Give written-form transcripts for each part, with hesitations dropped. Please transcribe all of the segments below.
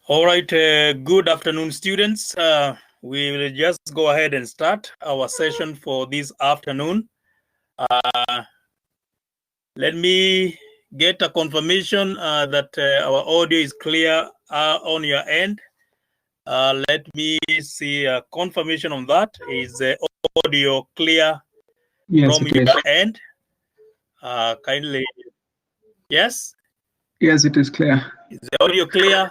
All right, good afternoon, students. We will just go ahead and start our session for this afternoon. Let me get a confirmation that our audio is clear on your end. Let me see a confirmation on that. Is the audio clear from your end? Kindly, yes? Yes, it is clear. Is the audio clear?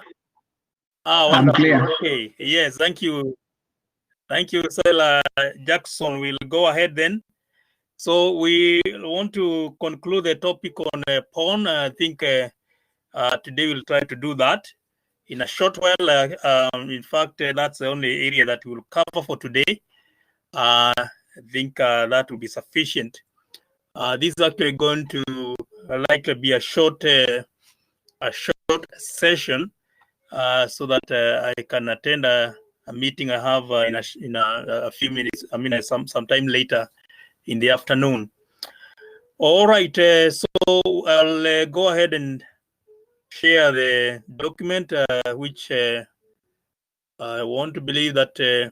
I'm clear. Okay, yes, thank you. Thank you, Sela Jackson. We'll go ahead then. So we want to conclude the topic on porn. I think today we'll try to do that in a short while. In fact, that's the only area that we'll cover for today. I think that will be sufficient. This is actually going to likely be a short session so that I can attend a meeting I have in a few minutes. I mean, sometime later in the afternoon. All right, so I'll go ahead and share the document, which I want to believe that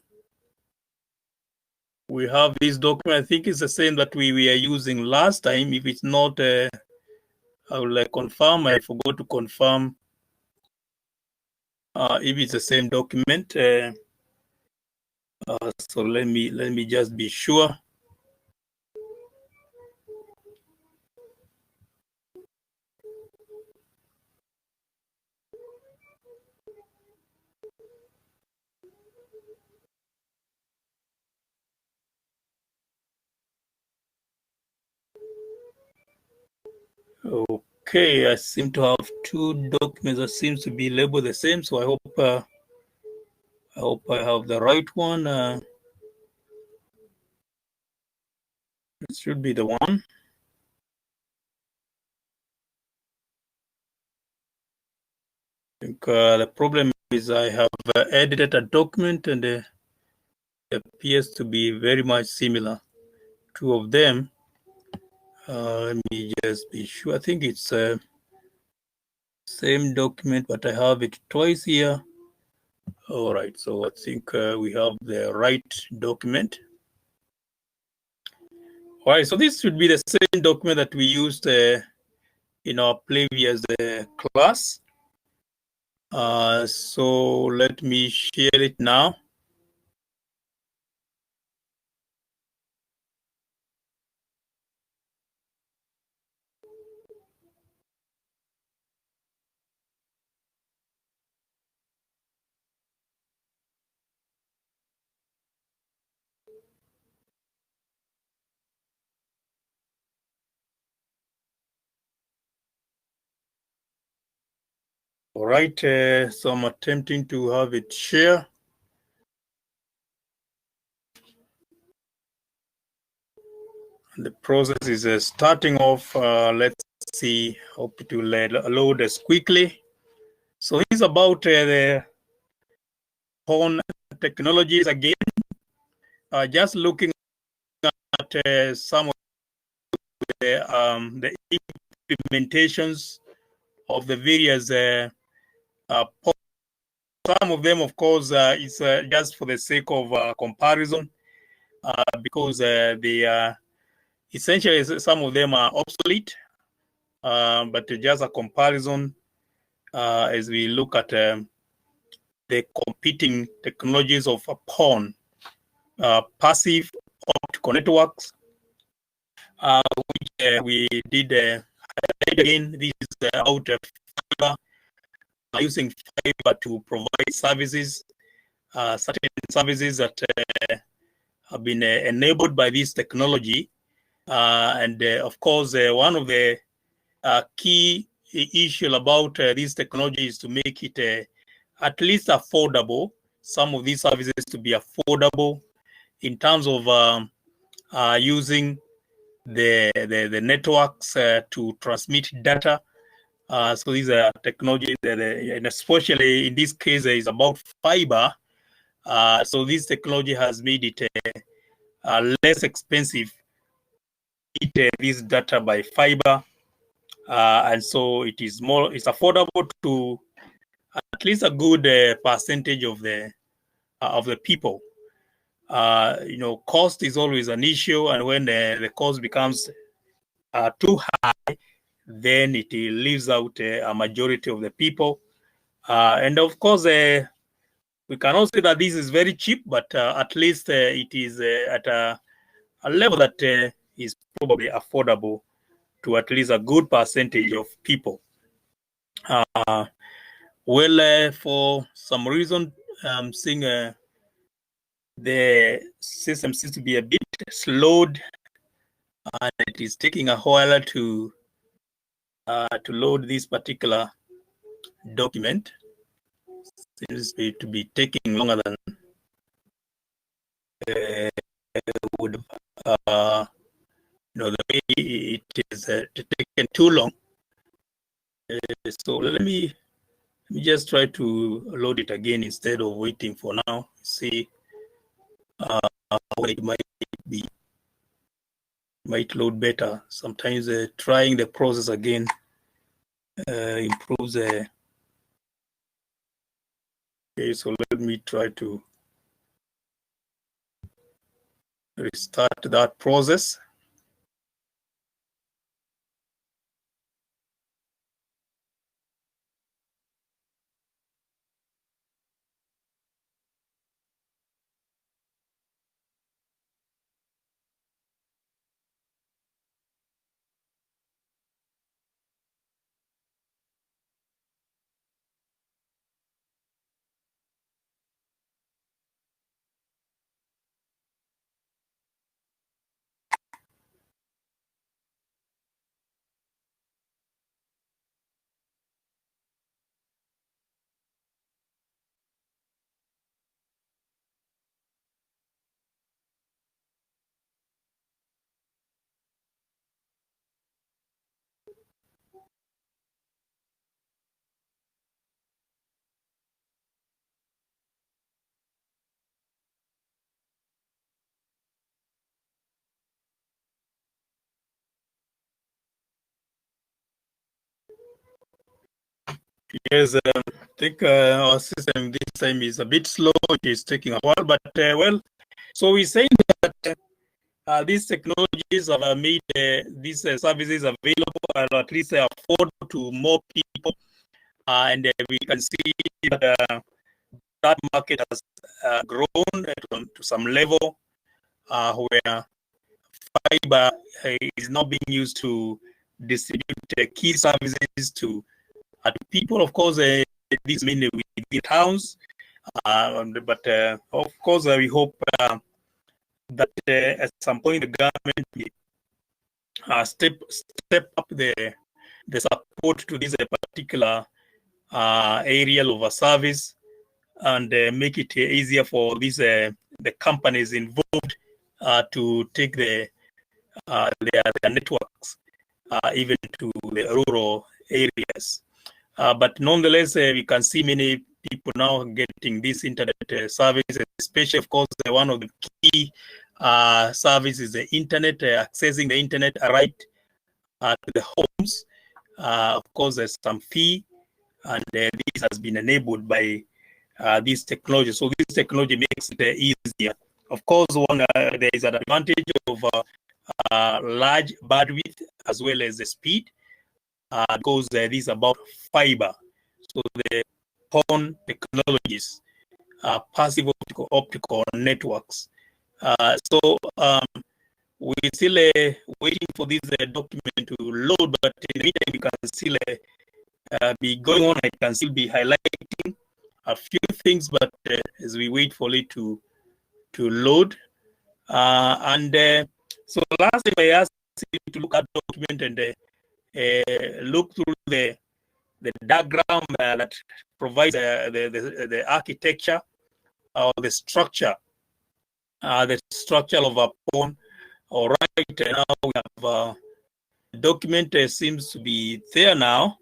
we have this document. I think it's the same that we were using last time. If it's not, I will confirm. I forgot to confirm if it's the same document. So let me just be sure. Okay, I seem to have two documents that seems to be labeled the same. So I hope I have the right one. It should be the one. I think the problem is I have edited a document and it appears to be very much similar. Two of them. Let me just be sure. I think it's the same document, but I have it twice here. All right, so I think we have the right document. All right, so this should be the same document that we used in our previous class. So let me share it now. All right, so I'm attempting to have it share. The process is starting off. Let's see. Hope it will load as quickly. So it's about the porn technologies again. Just looking at some of the implementations of the various some of them, of course, is just for the sake of comparison, because they are essentially some of them are obsolete, but just a comparison as we look at the competing technologies of porn, passive optical networks, which we did highlight again. This is out fiber, using fiber to provide services, certain services that have been enabled by this technology. And of course, one of the key issue about this technology is to make it at least affordable. Some of these services to be affordable in terms of using the networks to transmit data. So these are technologies that, and especially in this case, is about fiber. So this technology has made it less expensive to get this data by fiber. And so it's affordable to at at least a good percentage of the people. Cost is always an issue, and when the cost becomes too high, then it leaves out a majority of the people. And of course, we cannot say that this is very cheap, but at least it is at a level that is probably affordable to at least a good percentage of people. For some reason, I'm seeing the system seems to be a bit slowed, and it is taking a while to load this particular document. Seems to be taking longer than would the way it is taken too long. So let me just try to load it again instead of waiting for now. See what it might load better. Sometimes trying the process again improves. Okay, so let me try to restart that process. Yes, I think our system this time is a bit slow. It is taking a while, but so we're saying that these technologies have made these services available and at least affordable to more people, and we can see that that market has grown to some level where fiber is now being used to distribute key services to people. Of course, this mainly within towns, but of course, we hope that at some point the government will step up the support to this particular area of a service and make it easier for these the companies involved to take their networks even to the rural areas. But nonetheless, we can see many people now getting this internet service, especially, of course, one of the key services is the internet, accessing the internet right to the homes. Of course, there's some fee, and this has been enabled by this technology. So this technology makes it easier. Of course, there is an advantage of large bandwidth as well as the speed, because this is about fiber. So the PON technologies, passive optical networks. We're still waiting for this document to load, but in the meantime, we can still be going on. I can still be highlighting a few things, but as we wait for it to load. So last time I asked you to look at the document and look through the diagram that provides the architecture or the structure of a PON. All right, now we have the document seems to be there now.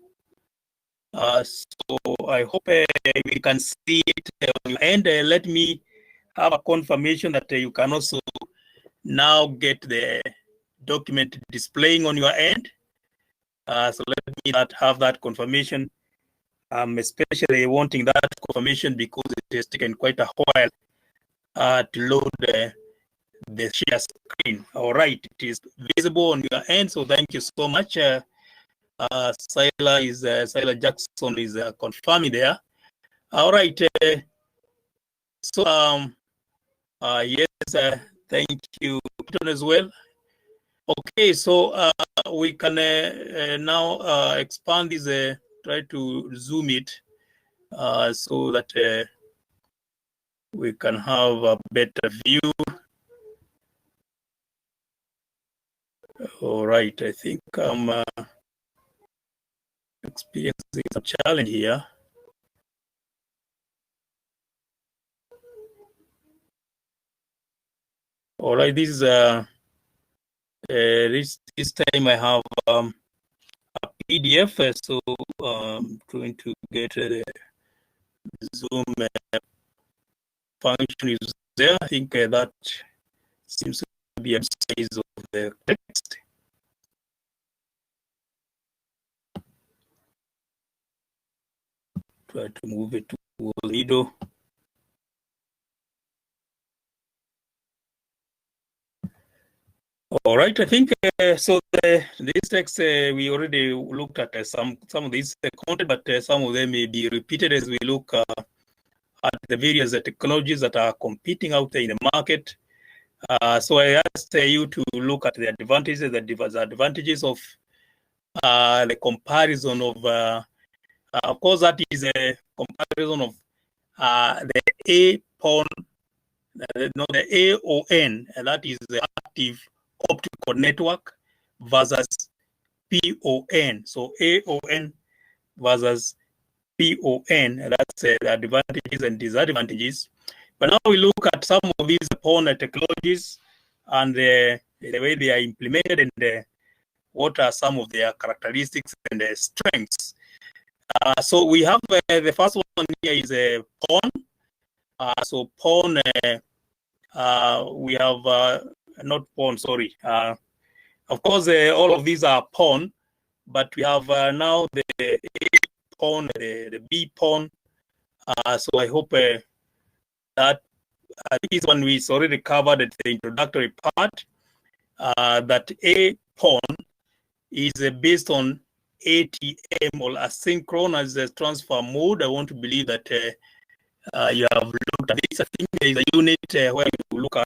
So I hope we can see it on your end. Let me have a confirmation that you can also now get the document displaying on your end. So let me have that confirmation I'm especially wanting that confirmation because it has taken quite a while to load the share screen. All right, it is visible on your end, so thank you so much. Sila Jackson is confirming there. All right, so yes, thank you as well. Okay, so we can now expand this, try to zoom it so that we can have a better view. All right, I think I'm experiencing some challenge here. All right, this is this time I have a PDF, so I'm trying to get the Zoom function is there. I think that seems to be a size of the text. Try to move it to a little. All right, I think so. This text we already looked at some of these content, but some of them may be repeated as we look at the various technologies that are competing out there in the market. So I asked you to look at the advantages, the disadvantages of the comparison of course, that is a comparison of the APON, not the AON, and that is the active optical network versus PON. So AON versus PON, and that's the advantages and disadvantages. But now we look at some of these PON technologies and the way they are implemented and what are some of their characteristics and strengths. So we have the first one here is a PON. So PON, we have not PON, sorry. Of course, all of these are PON, but we have now the A PON, the B PON. So I hope that this one we already covered at the introductory part. That A PON is based on ATM or asynchronous transfer mode. I want to believe that you have looked at this. I think there is a unit where you look at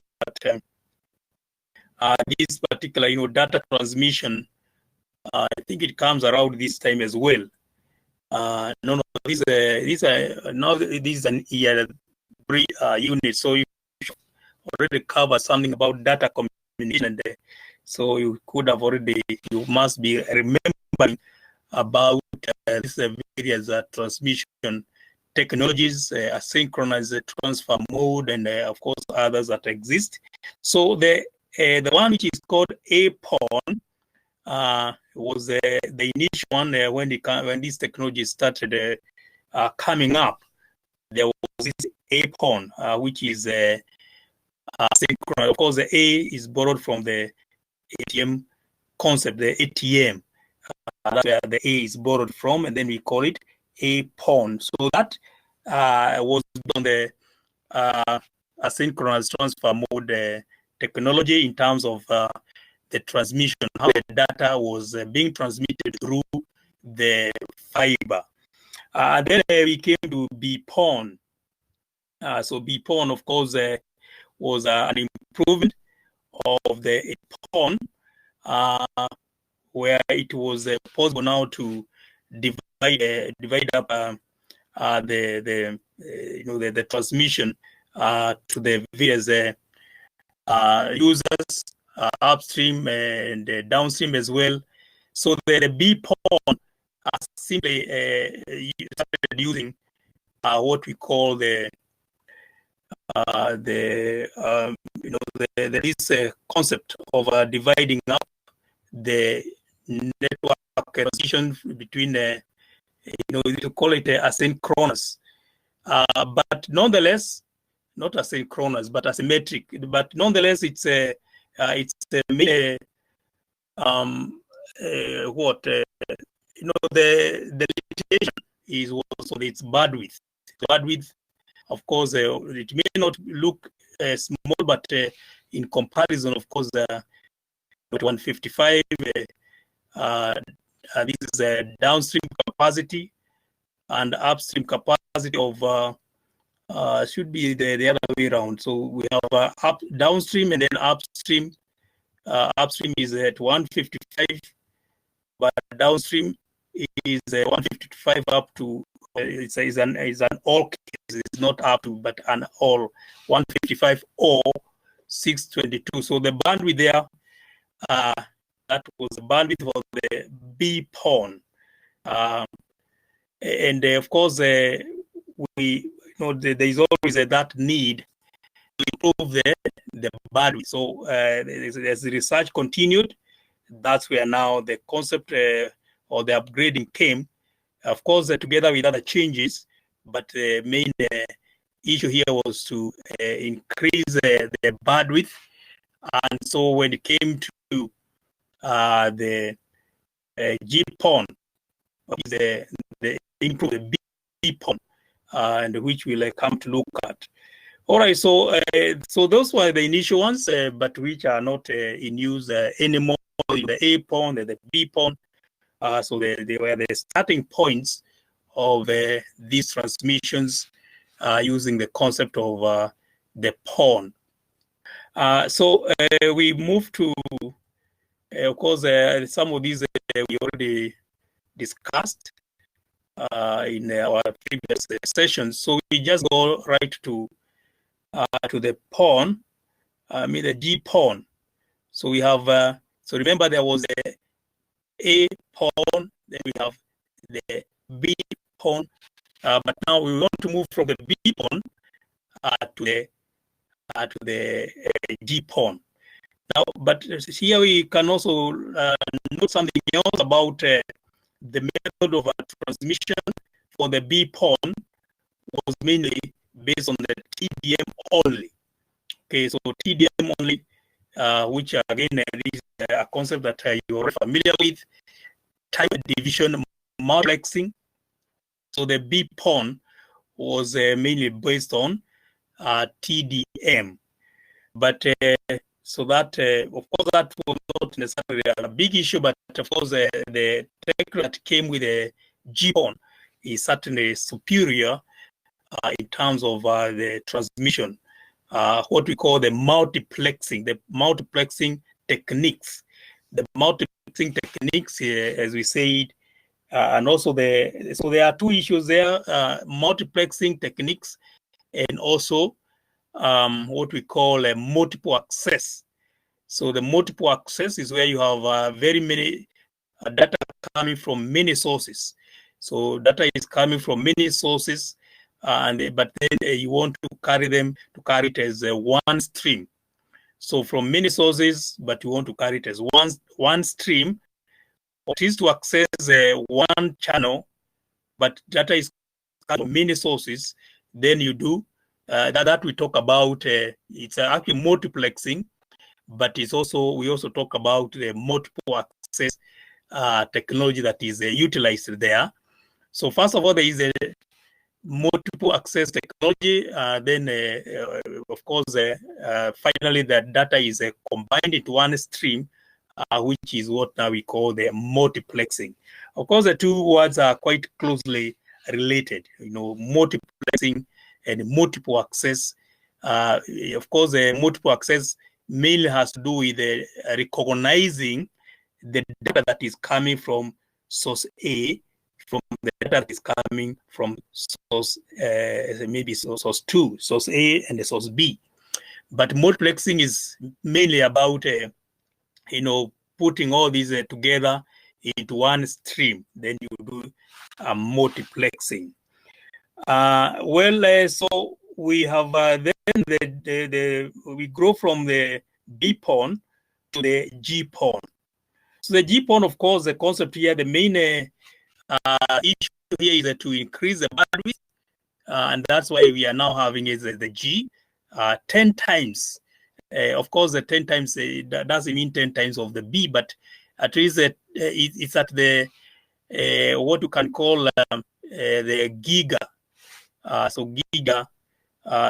this particular, data transmission. I think it comes around this time as well. No, this is an EL3 unit, so you already covered something about data communication, and so you could have already, you must be remembering about these various transmission technologies, asynchronous transfer mode, and of course others that exist. So the one which is called APON was the initial one when this technology started coming up. There was this APON, which is synchronous. Of course, the A is borrowed from the ATM concept, the ATM. That's where the A is borrowed from, and then we call it APON. So that was on the asynchronous transfer mode technology in terms of the transmission, how the data was being transmitted through the fiber. Then we came to BPON. So BPON, of course, was an improvement of the PON, where it was possible now to divide up the transmission to the various users upstream and downstream as well. So the BPON simply started using what we call this concept of dividing up the network transition between you call it asynchronous, but nonetheless not asynchronous but asymmetric. But nonetheless, it's a what the limitation is also its bandwidth. Bandwidth, of course, it may not look small, but in comparison, of course, 155. This is a downstream capacity, and upstream capacity of should be the other way around. So we have downstream and then upstream. Upstream is at 155, but downstream is 155 up to it's an all case. It's not up to, but an all 155 or 622. So the bandwidth there, that was the bandwidth for the B pawn, and of course we there is always that need to improve the bandwidth. So as the research continued, that's where now the concept or the upgrading came, of course, together with other changes. But the main issue here was to increase the bandwidth. And so when it came to the G pawn, the improve the B pawn, and which we'll come to look at. All right, so those were the initial ones, but which are not in use anymore. The A pawn, the B pawn. So they were the starting points of these transmissions using the concept of the pawn. So we move to, of course, some of these we already discussed in our previous sessions. So we just go right to the pawn, the G pawn. So we have, so remember there was A pawn, then we have the B pawn, but now we want to move from the B pawn to the G pawn. Now, but here we can also note something else about the method of transmission for the B pawn was mainly based on the TDM only. Okay, so TDM only, which again is a concept that you're familiar with, type division multiplexing. So the B pawn was mainly based on TDM, but so that of course that was not necessarily a big issue, but of course the tech that came with the G pawn is certainly superior in terms of the transmission, what we call the multiplexing techniques. The multiplexing techniques, as we said, and also so there are two issues there: multiplexing techniques, and also what we call a multiple access. So the multiple access is where you have very many data coming from many sources. So data is coming from many sources, but then you want to carry it as one stream. So from many sources, but you want to carry it as one stream. What is to access one channel, but data is coming from many sources. Then you do that we talk about. It's actually multiplexing, but we also talk about the multiple access technology that is utilized there. So first of all, there is a multiple access technology. Then, of course, finally, the data is combined into one stream, which is what now we call the multiplexing. Of course, the two words are quite closely related. Multiplexing and multiple access. Of course, the multiple access mainly has to do with recognizing the data that is coming from source A, from the data that is coming from source maybe source 2, source A and the source B. But multiplexing is mainly about putting all these together into one stream. Then you do multiplexing. So we have then we grow from the B pawn to the G pawn. So the G pawn, of course, the concept here, the main issue here is to increase the bandwidth, and that's why we are now having is the G 10 times. Of course, the 10 times that doesn't mean 10 times of the B, but at least it's at the what you can call the giga. So giga,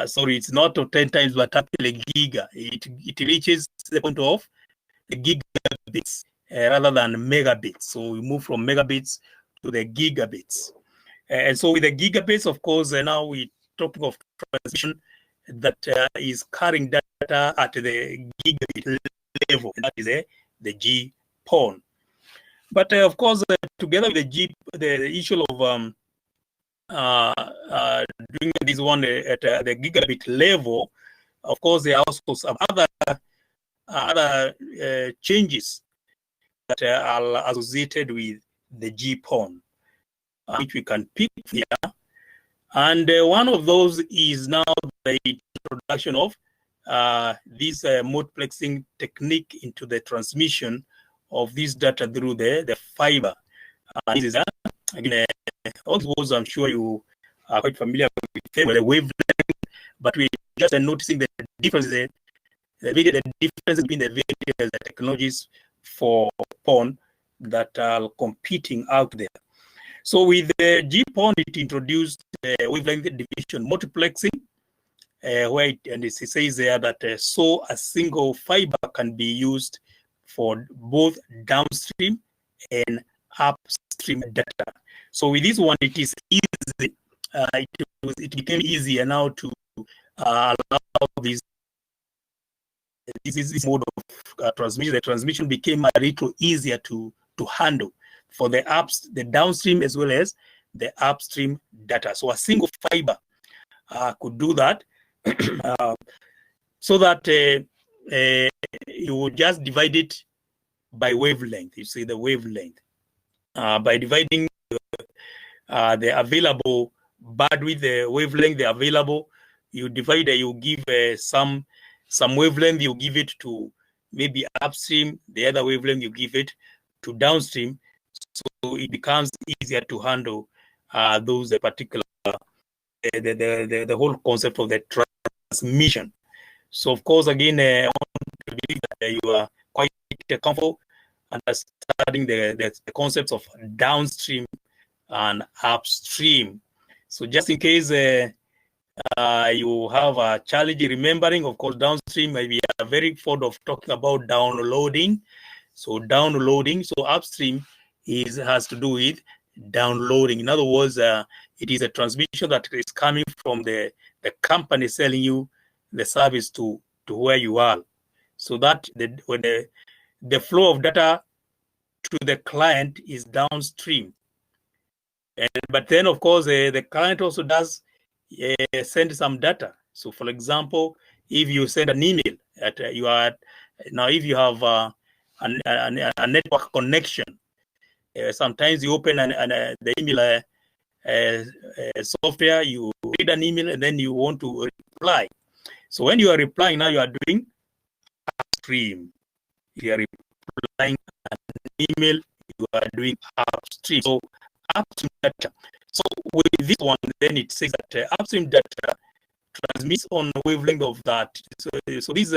sorry, it's not 10 times, but actually giga. It reaches the point of the gigabits rather than megabits. So we move from megabits to the gigabits. And so with the gigabits, of course, now we're talking of transmission that is carrying data at the gigabit level. That is the GPON. But of course, together with the issue of doing this one at the gigabit level, of course, there are also some other changes that are associated with the GPON, which we can pick here. And one of those is now the introduction of this multiplexing technique into the transmission of this data through the fiber. This is again, also, I'm sure you are quite familiar with the wavelength, but we're just noticing the difference, the difference between the various technologies for PON that are competing out there. So with the GPON, it introduced wavelength division multiplexing, where it says there that so a single fiber can be used for both downstream and upstream data. So with this one, it is easy. It became easier now to allow this mode of transmission. The transmission became a little easier to handle for the downstream as well as the upstream data. So a single fiber could do that, so that you would just divide it by wavelength. You see the wavelength by dividing the available bandwidth, the wavelength, the available. You divide it. You give some wavelength. You give it to maybe upstream. The other wavelength you give it to downstream. So it becomes easier to handle those particular the whole concept of the transmission. So of course, again, I want to believe that you are quite comfortable understanding the concepts of downstream and upstream. So just in case you have a challenge remembering, of course, downstream, we are very fond of talking about downloading. So downloading, so upstream has to do with downloading. In other words, it is a transmission that is coming from the company selling you the service to where you are. So that when the flow of data to the client is downstream. But then, of course, the client also does send some data. So, for example, if you send an email, now if you have a network connection, sometimes you open the email software, you read an email, and then you want to reply. So when you are replying, now you are doing upstream. You are replying an email, you are doing upstream. So upstream data. So with this one, then it says that upstream data transmits on the wavelength of that. So this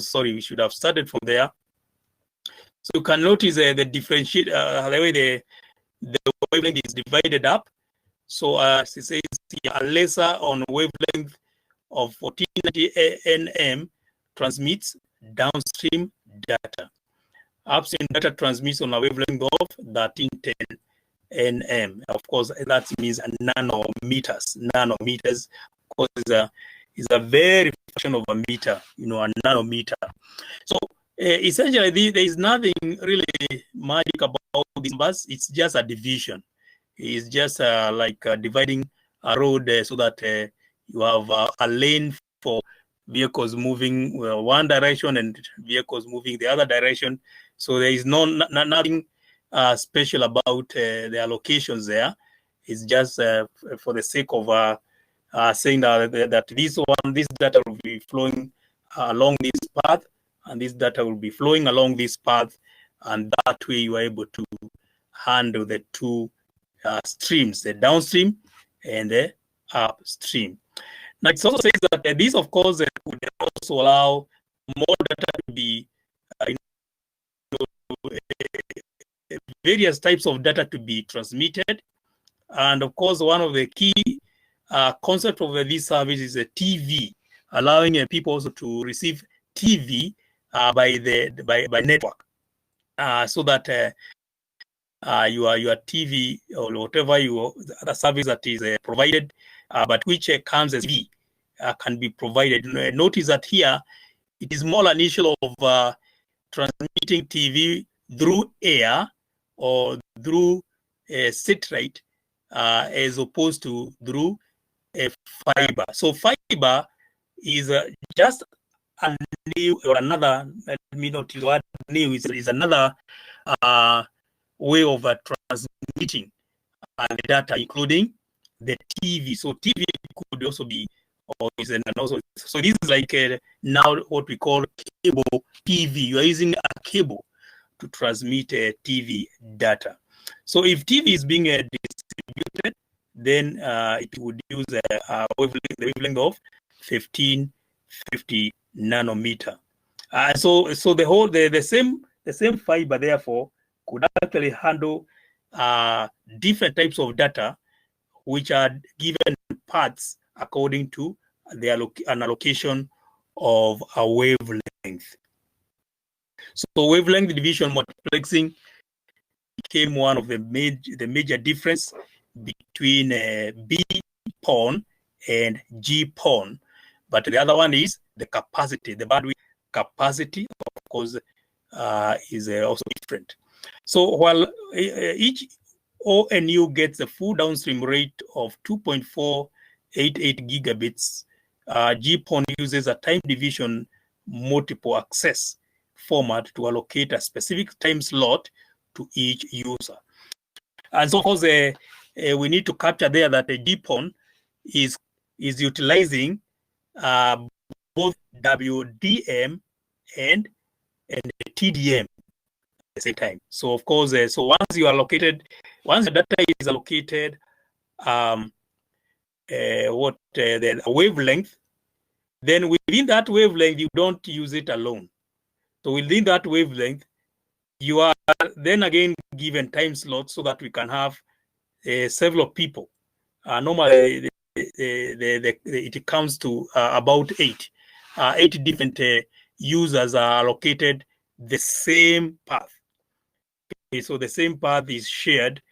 sorry, we should have started from there. So you can notice the differentiate, the way the wavelength is divided up. So it says here, a laser on wavelength of 1490 nm transmits downstream data. Upstream data transmits on a wavelength of 1310 nm. Of course, that means nanometers. Nanometers, of course, is a very fraction of a meter, a nanometer. So essentially, there is nothing really magic about these numbers. It's just a division. It's just like dividing a road so that you have a lane for vehicles moving one direction and vehicles moving the other direction. So there is nothing special about the allocations there. It's just for the sake of saying that this data will be flowing along this path, and this data will be flowing along this path, and that way you are able to handle the two streams, the downstream and the upstream. Now it also says that this, of course, would also allow more data to be various types of data to be transmitted And of course, one of the key concept of this service is a TV, allowing people also to receive TV by network, so that your TV or whatever other service that is provided, but which comes as TV, can be provided. Notice that here it is more an issue of transmitting TV through air or through a satellite, as opposed to through a fiber. So fiber is just a new or another, let me not use the word new, is another way of transmitting the data, including the TV. So TV could also be, or is and also, so this is like now what we call cable TV. You are using a cable to transmit TV data. So if TV is being distributed, then it would use the wavelength of 1550 nanometer. So the same fiber, therefore, could actually handle different types of data, which are given parts according to an allocation of a wavelength. So wavelength division multiplexing became one of the major difference between B-PON and G-PON. But the other one is the capacity. The bandwidth capacity, of course, is also different. So while each ONU gets a full downstream rate of 2.488 gigabits, GPON uses a time division multiple access format to allocate a specific time slot to each user. And so, of course, we need to capture there that the GPON is utilizing both WDM and TDM at the same time. So, of course, so once the data is allocated, the wavelength, then within that wavelength, you don't use it alone. So within that wavelength, you are then again given time slots so that we can have several people. Normally, it comes to about 8 different users are allocated the same path. Okay, so the same path is shared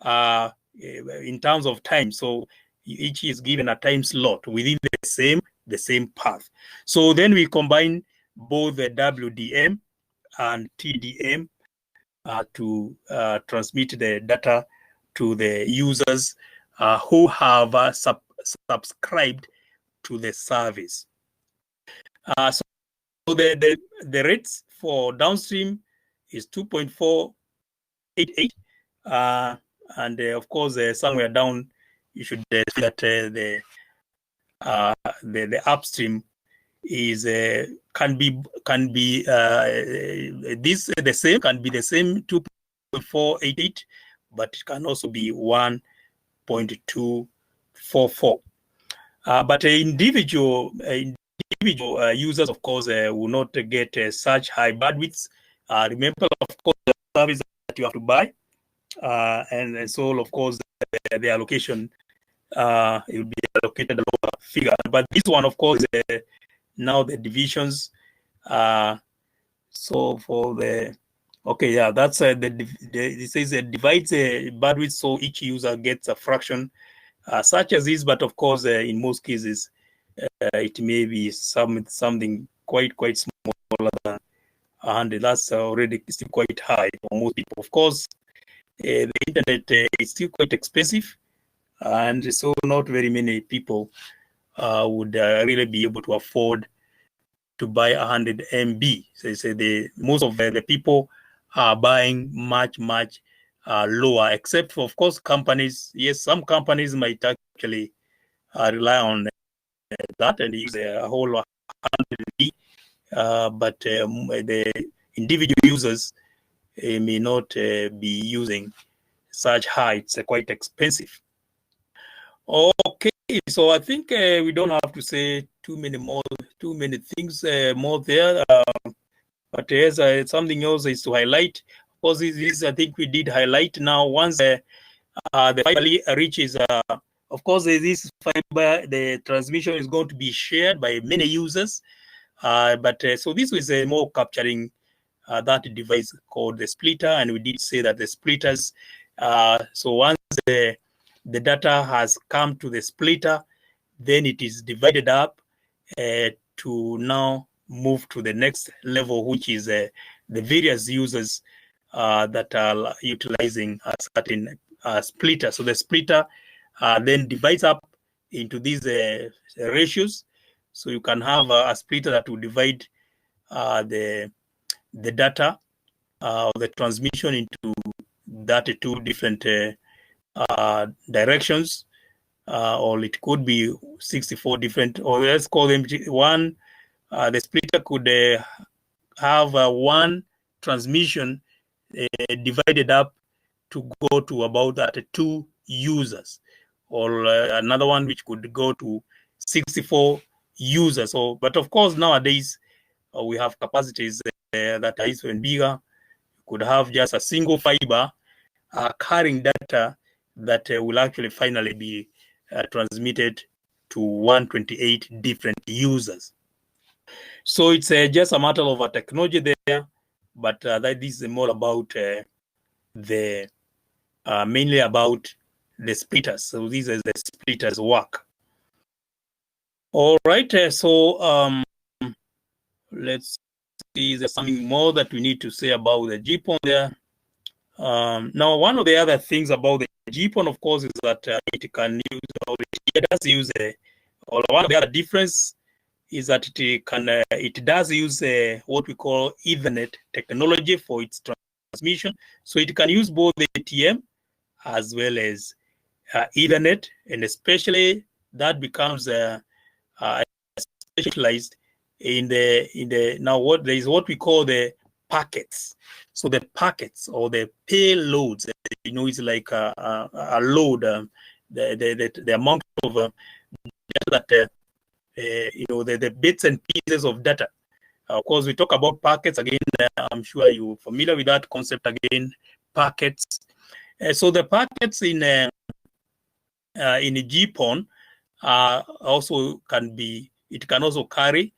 in terms of time. So each is given a time slot within the same path. So then we combine both the WDM and TDM to transmit the data to the users who have subscribed to the service. So the rates for downstream is 2.488, and of course somewhere down you should see that the upstream is can be the same 2.488, but it can also be 1.244. But individual users, of course, will not get such high bandwidths. Remember, of course, the service that you have to buy, and so, of course, the allocation it will be allocated a lower figure. But this one, of course, now the divisions. So for the that's it says it divides the bandwidth, so each user gets a fraction such as this. But of course, in most cases, it may be something quite smaller than 100. That's already still quite high for most people. Of course, the internet is still quite expensive, and so not very many people would really be able to afford to buy 100 MB. So most of the people are buying much lower, except for, of course, companies. Yes, some companies might actually rely on that and use a whole 100 MB, but the individual users may not be using such high. It's quite expensive. Okay, so I think we don't have to say too many things more there. But there's something else is to highlight. Of course, this I think we did highlight. Now, once the fiber reaches, of course, this fiber, the transmission is going to be shared by many users. So this is more capturing that device called the splitter, and we did say that the splitters, so once the data has come to the splitter, then it is divided up to now move to the next level, which is the various users that are utilizing a certain splitter. So the splitter then divides up into these ratios. So you can have a splitter that will divide the data of the transmission into 32 different directions, or it could be 64 different, or let's call them one. The splitter could have one transmission divided up to go to about 2 users, or another one which could go to 64 users. So, but of course, nowadays we have capacities that are even bigger. You could have just a single fiber carrying data that will actually finally be transmitted to 128 different users. So it's just a matter of a technology there, but that is more about the mainly about the splitters. So these are the splitters work. All right, so let's see, there's something more that we need to say about the GPON there. Now, one of the other things about the GPON, of course, is that it can use, or it does use, or one of the other difference is that it does use what we call Ethernet technology for its transmission. So it can use both the ATM as well as Ethernet, and especially that becomes specialized in the now what there is what we call the packets. So the packets or the payloads, is like a load, the amount of data that the bits and pieces of data. Of course, we talk about packets again. I'm sure you're familiar with that concept again. Packets. So the packets in GPON also can be. It can also carry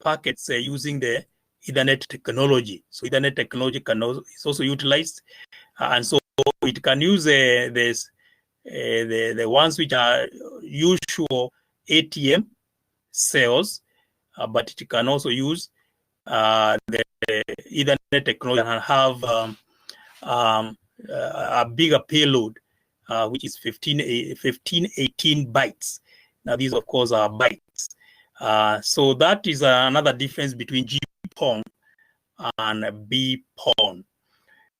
packets using the Ethernet technology. So Ethernet technology is also utilized, and so it can use the ones which are usual ATM cells, but it can also use the Ethernet technology and have a bigger payload, which is 1518 bytes. Now these, of course, are bytes. So that is another difference between GPON and BPON.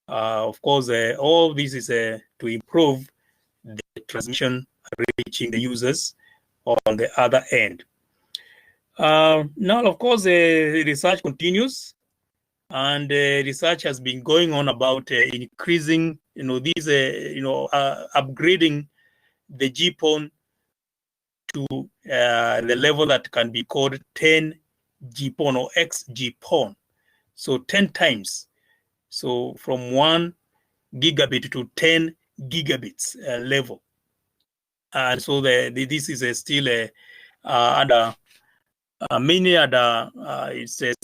Of course, all this is to improve the transmission reaching the users on the other end. Now, of course, research continues, and research has been going on about increasing, upgrading the GPON to the level that can be called 10 GPON or XGPON. So 10 times. So from 1 gigabit to 10 gigabits level. And so this is still under many other, it's still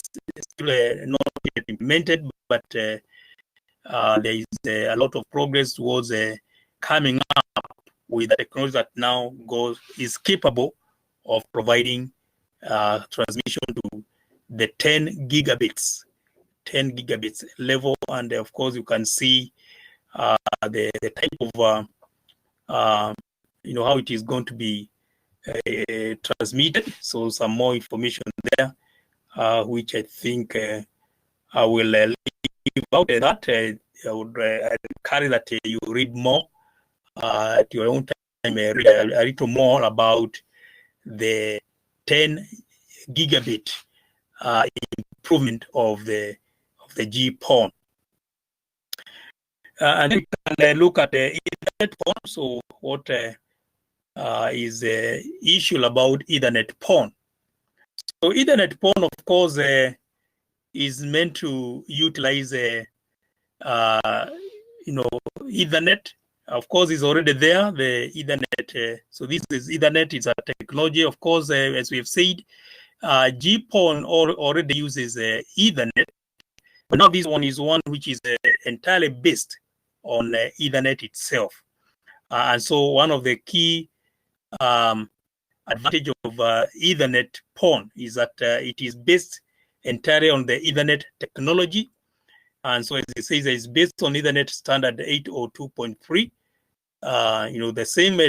not yet implemented, but there is a lot of progress towards coming up with a technology that now is capable of providing transmission to the 10 gigabits level. And of course, you can see the type of how it is going to be transmitted. So some more information there, which I think I will leave out that. I would carry that you read more at your own time. Read a little more about the 10 gigabit improvement of the GPON. And we can look at the Ethernet PON. So what is the issue about Ethernet PON? So Ethernet PON, of course, is meant to utilize Ethernet of course, is already there, the Ethernet. So this is Ethernet, is a technology, of course, as we have said. GPON already uses Ethernet, but now this one is one which is entirely based on Ethernet itself. And so one of the key advantage of Ethernet PON is that it is based entirely on the Ethernet technology. And so as it says, it's based on Ethernet standard 802.3. The same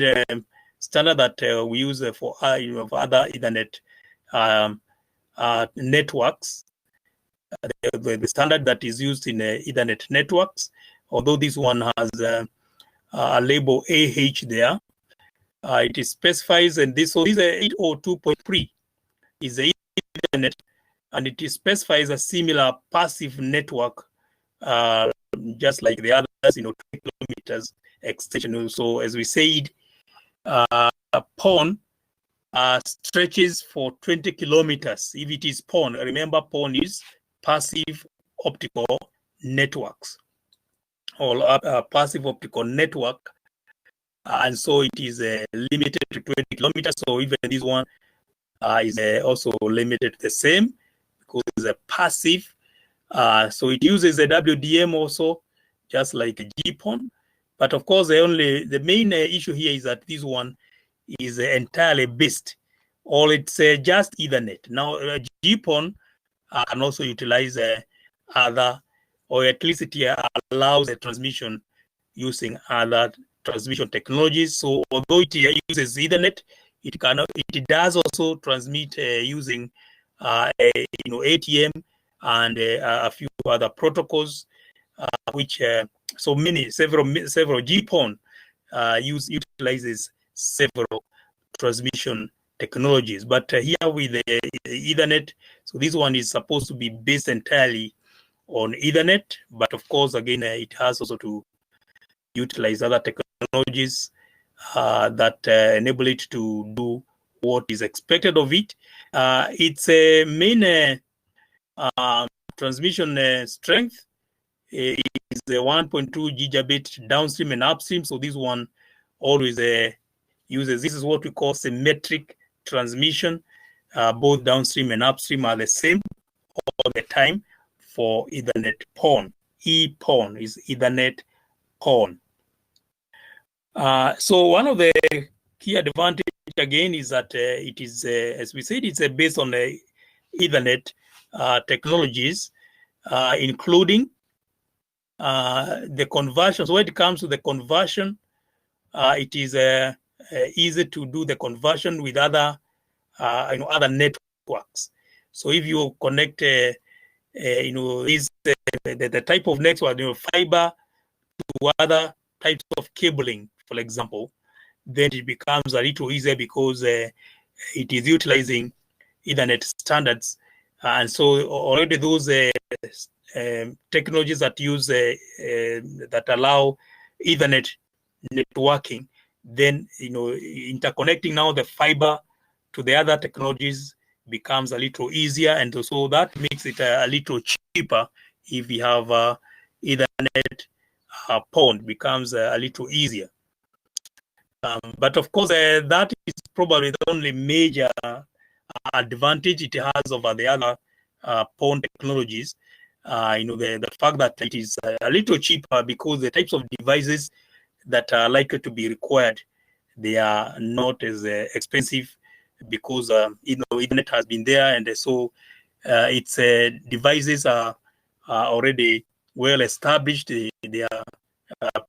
standard that we use for for other Ethernet networks. The standard that is used in Ethernet networks, although this one has a label AH there, it specifies, and this 802.3 is the Ethernet, and it specifies a similar passive network, just like the others, 20 kilometers extension. So as we said, PON stretches for 20 kilometers. If it is PON, remember PON is passive optical networks, or passive optical network, and so it is limited to 20 kilometers. So even this one is also limited the same, because it's a passive. So it uses a WDM also, just like a GPON. But of course, the main issue here is that this one is entirely based, or it's just Ethernet. Now, GPON can also utilize other, or at least it allows a transmission using other transmission technologies. So although it uses Ethernet, it does also transmit using ATM and a few other protocols, which several GPON utilizes several transmission technologies. But here with the Ethernet, so this one is supposed to be based entirely on Ethernet, but of course, again, it has also to utilize other technologies that enable it to do what is expected of it. Its main transmission strength is 1.2 gigabit downstream and upstream. So this one always uses, this is what we call symmetric transmission. Both downstream and upstream are the same all the time for Ethernet PON. EPON is Ethernet PON. So one of the key advantage again is that it is, as we said, it's based on the Ethernet technologies, including the conversion. So when it comes to the conversion, it is easy to do the conversion with other other networks. So if you connect the type of network, fiber to other types of cabling, for example, then it becomes a little easier because it is utilizing Ethernet standards. And so already those technologies that use that allow Ethernet networking, then interconnecting now the fiber to the other technologies becomes a little easier, and so that makes it a little cheaper. If we have Ethernet PON, becomes a little easier. But of course, that is probably the only major advantage it has over the other PON technologies. The fact that it is a little cheaper, because the types of devices that are likely to be required, they are not as expensive, because Ethernet has been there, and so its devices are already well established. They are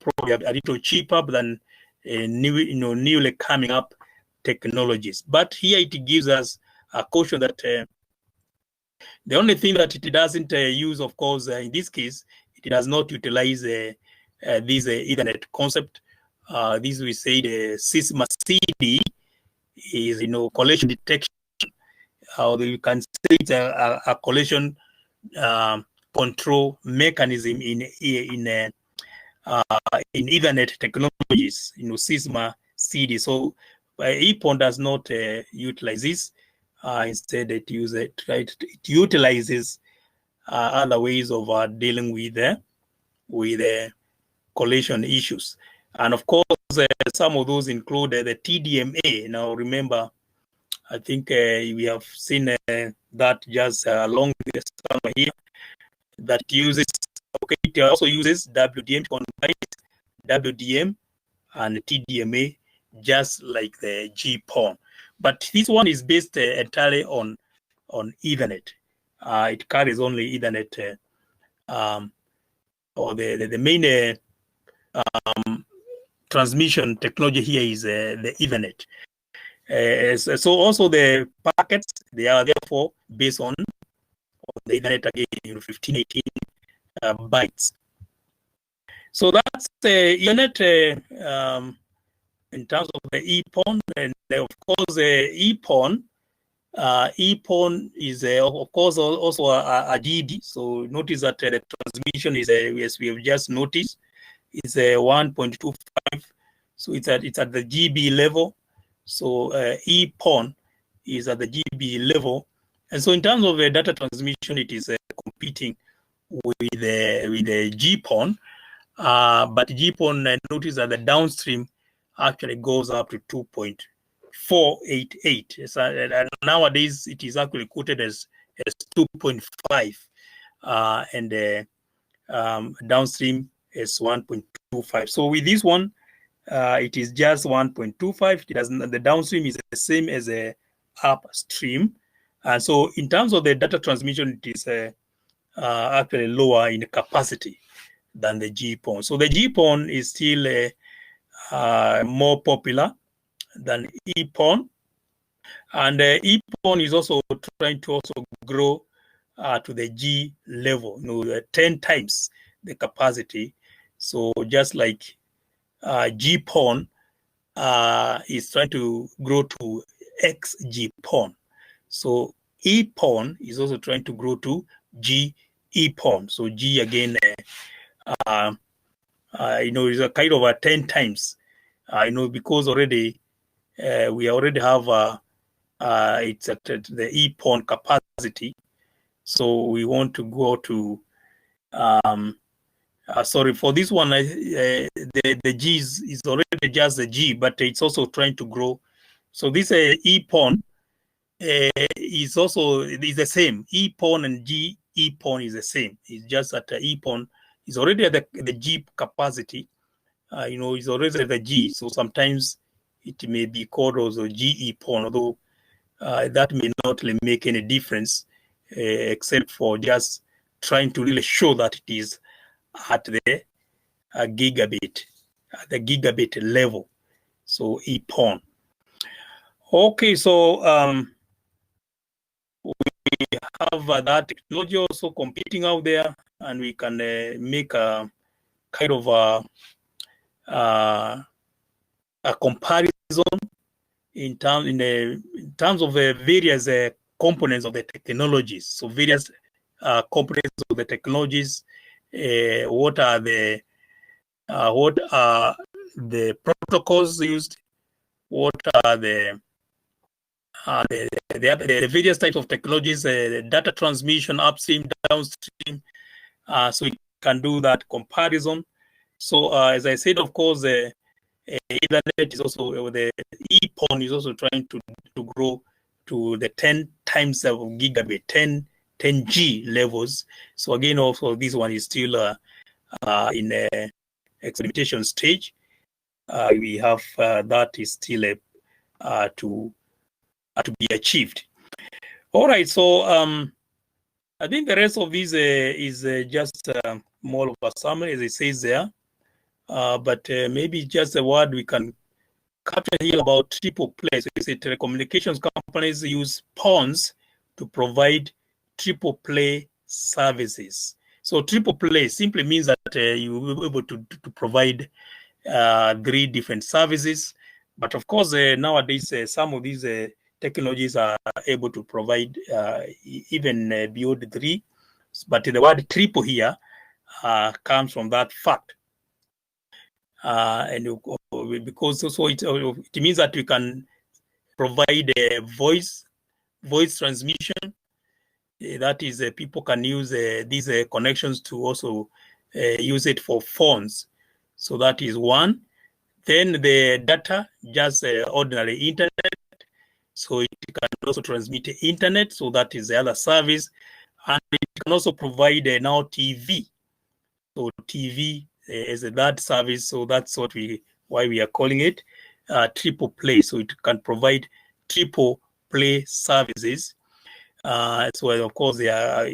probably a little cheaper than newly coming up technologies. But here it gives us a caution that the only thing that it doesn't use, of course, in this case, it does not utilize this Ethernet concept. This we say the SISMA CD is collision detection. You can say it's a collision control mechanism in Ethernet technologies. SISMA CD. So EPON does not utilize this. Instead, it utilizes other ways of dealing with collision issues. And of course, some of those include the TDMA. Now, remember, I think we have seen that just along the summer here that uses, okay, it also uses WDM, combines WDM and TDMA, just like the GPON. But this one is based entirely on Ethernet. It carries only Ethernet, or the main transmission technology here is the Ethernet. So also the packets, they are therefore based on the Ethernet again, 1518 bytes. So that's the Ethernet in terms of the EPON, and of course the EPON is of course also a GD. So notice that the transmission is as we have just noticed, is 1.25. So it's at the GB level. So EPON is at the GB level, and so in terms of data transmission, it is competing with the GPON. But GPON, notice that the downstream actually goes up to 2.488. So, nowadays, it is actually quoted as 2.5, and downstream is 1.25. So with this one, it is just 1.25. It doesn't. The downstream is the same as the upstream, and so in terms of the data transmission, it is actually lower in capacity than the GPON. So the GPON is still more popular than EPON, and EPON is also trying to also grow to the G level, 10 times the capacity. So just like GPON is trying to grow to XGPON. So EPON is also trying to grow to GEPON. So G again, is a kind of 10 times, because already we already have it's at the EPON capacity. So we want to go to, sorry, for this one, the G is already just the G, but it's also trying to grow. So this EPON is the same. EPON and GEPON is the same. It's just that EPON is already at the G capacity. It's already at the G. So sometimes it may be called also GEPON, although that may not really make any difference, except for just trying to really show that it is at the gigabit level. So EPON. Okay, so we have that technology also competing out there, and we can make a kind of a comparison in terms of various components of the technologies. So various components of the technologies. What are the protocols used? What are the various types of technologies, data transmission, upstream, downstream, so we can do that comparison. So as I said, of course, Ethernet is also, the EPON is also trying to grow to the 10 times of gigabit, 10G levels. So again, also this one is still in a experimentation stage. We have that is still to be achieved. All right, so I think the rest of this is just more of a summary, as it says there. But maybe just a word we can capture here about triple play. So you say telecommunications companies use PONs to provide triple play services. So triple play simply means that you will be able to provide 3 different services. But of course, nowadays, some of these technologies are able to provide even beyond 3. But the word triple here comes from that fact. And because also it means that you can provide a voice transmission. That is, people can use these connections to also use it for phones. So that is one. Then the data, just ordinary internet. So it can also transmit internet. So that is the other service. And it can also provide now TV. So TV is that service. So that's why we are calling it triple play. So it can provide triple play services. So of course they are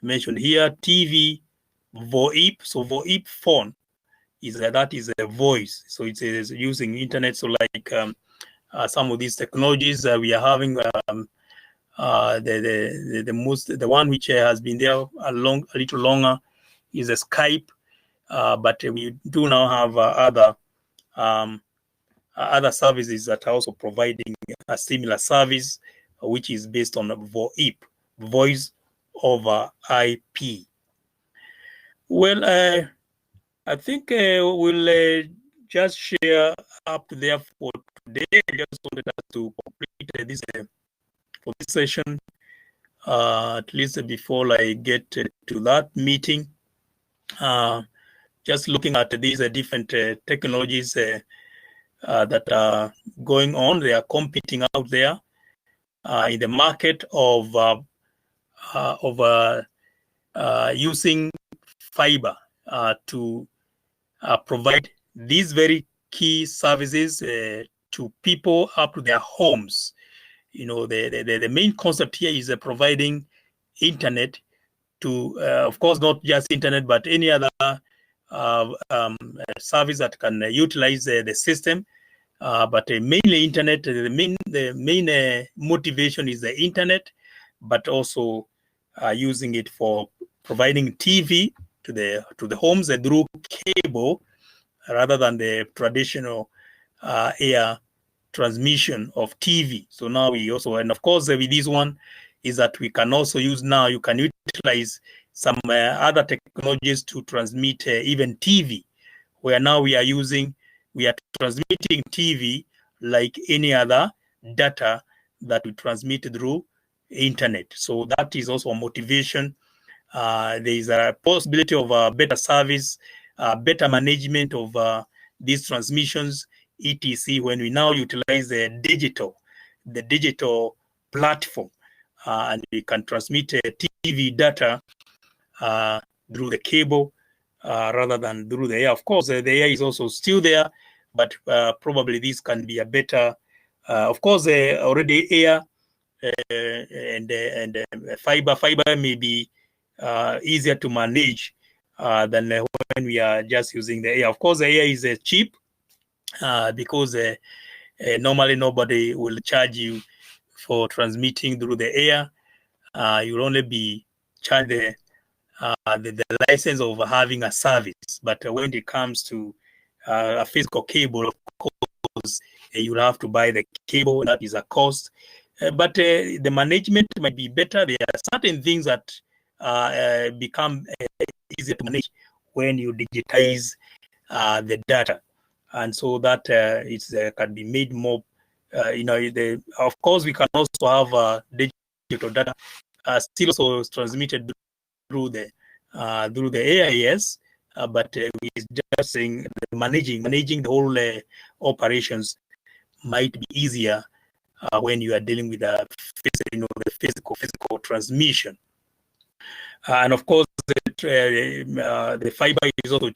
mentioned here. TV, VoIP. So VoIP phone that is a voice. So it is using internet. So like some of these technologies we are having. The one which has been there a little longer is a Skype, but we do now have other services that are also providing a similar service, which is based on VoIP, voice over IP. Well, I think we'll just share up there for today. I just wanted us to complete this for this session, at least before I get to that meeting. Just looking at these different technologies that are going on. They are competing out there in the market of using fiber to provide these very key services to people up to their homes. You know, the main concept here is providing internet to, of course, not just internet, but any other service that can utilize the system. But mainly internet, the main motivation is the internet, but also using it for providing TV to the homes through cable rather than the traditional air transmission of TV. So now we also, and of course with this one is that we can also use now, you can utilize some other technologies to transmit even TV, where now we are transmitting TV like any other data that we transmit through internet. So that is also a motivation. There is a possibility of a better service, better management of these transmissions, etc. When we now utilize the digital platform, and we can transmit TV data through the cable rather than through the air. Of course, the air is also still there, but probably this can be a better. Of course, already air and fiber may be easier to manage than when we are just using the air. Of course, the air is cheap because normally nobody will charge you for transmitting through the air. You'll only be charged the license of having a service. But when it comes to a physical cable, of course, you'll have to buy the cable. That is a cost. But the management might be better. There are certain things that become easier to manage when you digitize the data. And so that it can be made more, of course, we can also have digital data still also transmitted through the air, yes, but we just saying managing the whole operations might be easier when you are dealing with the physical transmission. And of course, the fiber is also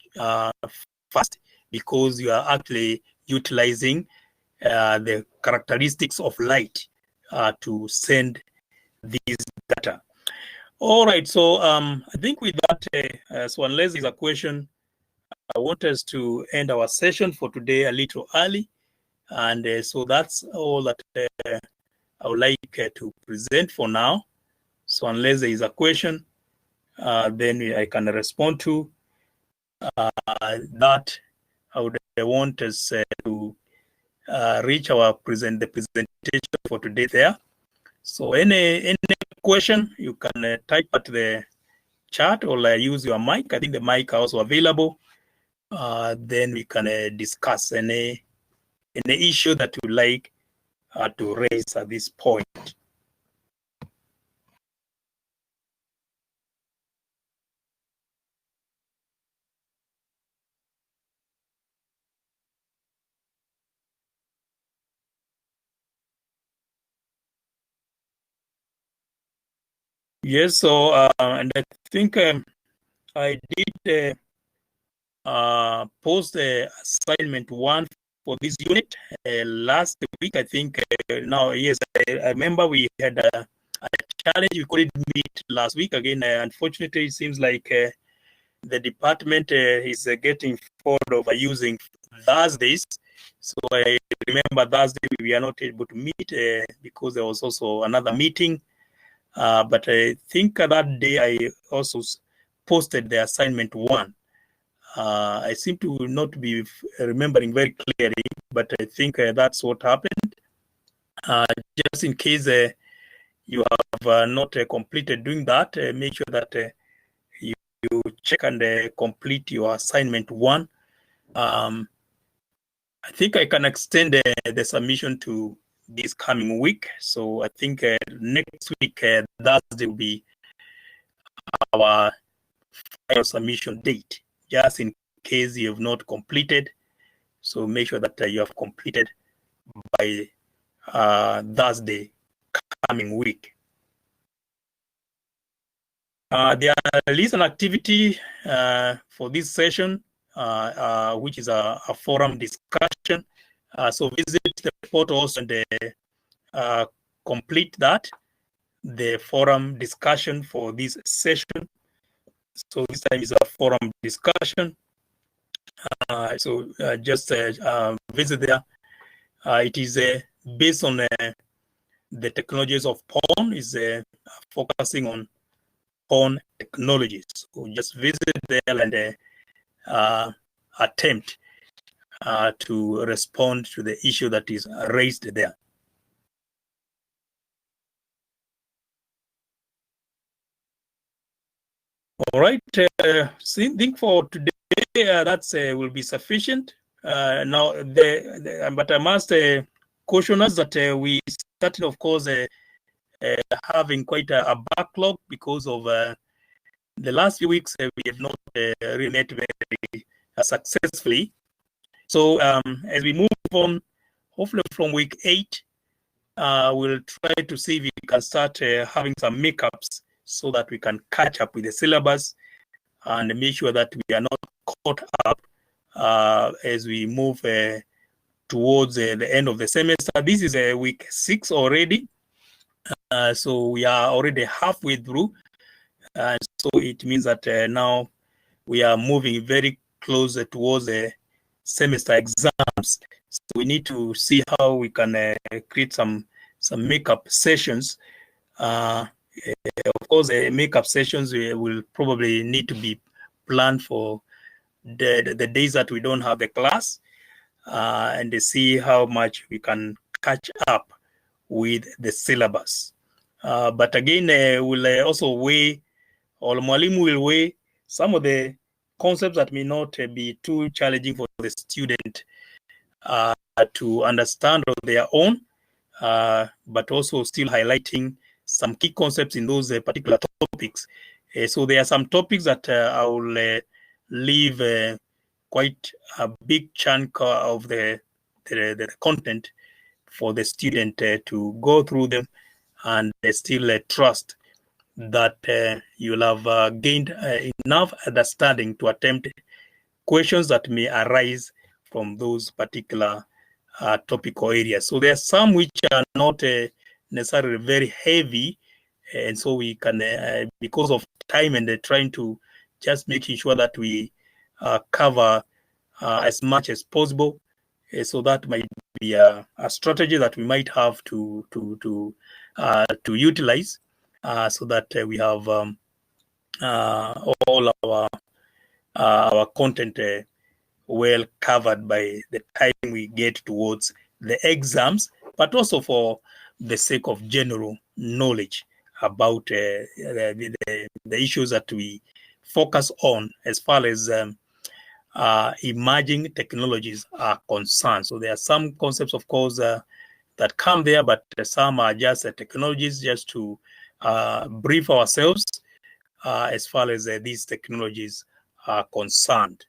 fast because you are actually utilizing the characteristics of light to send these data. All right, so I think with that, so unless there's a question, I want us to end our session for today a little early. And so that's all that I would like to present for now. So unless there is a question, then I can respond to that. I would want us to reach the presentation for today there. So any question, you can type at the chat or use your mic. I think the mic are also available. Then we can discuss any issue that you like to raise at this point. Yes, so and I think I did post assignment 1 for this unit last week. I think now, yes, I remember we had a challenge. We couldn't meet last week again. Unfortunately, it seems like the department is getting fond of using Thursdays. So I remember Thursday we are not able to meet because there was also another meeting. But I think that day I also posted the assignment 1. I seem to not be remembering very clearly, but I think that's what happened. Just in case you have not completed doing that, make sure that you check and complete your assignment 1. I think I can extend the submission to this coming week. So I think next week, Thursday will be our final submission date, just in case you have not completed. So make sure that you have completed by Thursday coming week. There is an activity for this session, which is a forum discussion. So visit the portal and complete that, the forum discussion for this session. So this time is a forum discussion. Just visit there. It is based on the technologies of pawn, is focusing on pawn technologies. So just visit there and attempt to respond to the issue that is raised there. All right, I think for today that will be sufficient. Now, but I must caution us that we started, of course, having quite a backlog because of the last few weeks we have not really met very successfully. So as we move on, hopefully from week 8, we'll try to see if we can start having some makeups so that we can catch up with the syllabus and make sure that we are not caught up as we move towards the end of the semester. This is week 6 already. So we are already halfway through. So it means that now we are moving very close towards the semester exams. So we need to see how we can create some makeup sessions. Of course, makeup sessions will probably need to be planned for the days that we don't have the class, and see how much we can catch up with the syllabus. But again, we'll also weigh, or Mwalimu will weigh some of the concepts that may not be too challenging for the student to understand on their own, but also still highlighting some key concepts in those particular topics. So there are some topics that I will leave quite a big chunk of the content for the student to go through them and still trust that you'll have gained enough understanding to attempt questions that may arise from those particular topical areas. So there are some which are not necessarily very heavy, and so we can, because of time and trying to just making sure that we cover as much as possible. So that might be a strategy that we might have to utilize, so that we have all our content well covered by the time we get towards the exams, but also for the sake of general knowledge about the issues that we focus on as far as emerging technologies are concerned. So there are some concepts, of course, that come there, but some are just technologies, just to brief ourselves as far as these technologies are concerned.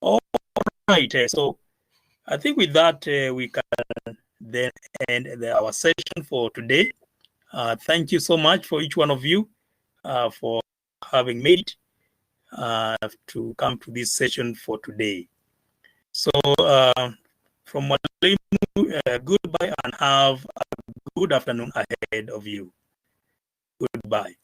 All right, so I think with that, we can then end our session for today. Thank you so much for each one of you. for having made it to come to this session for today. So from Mwalimu, goodbye and have a good afternoon ahead of you. Goodbye.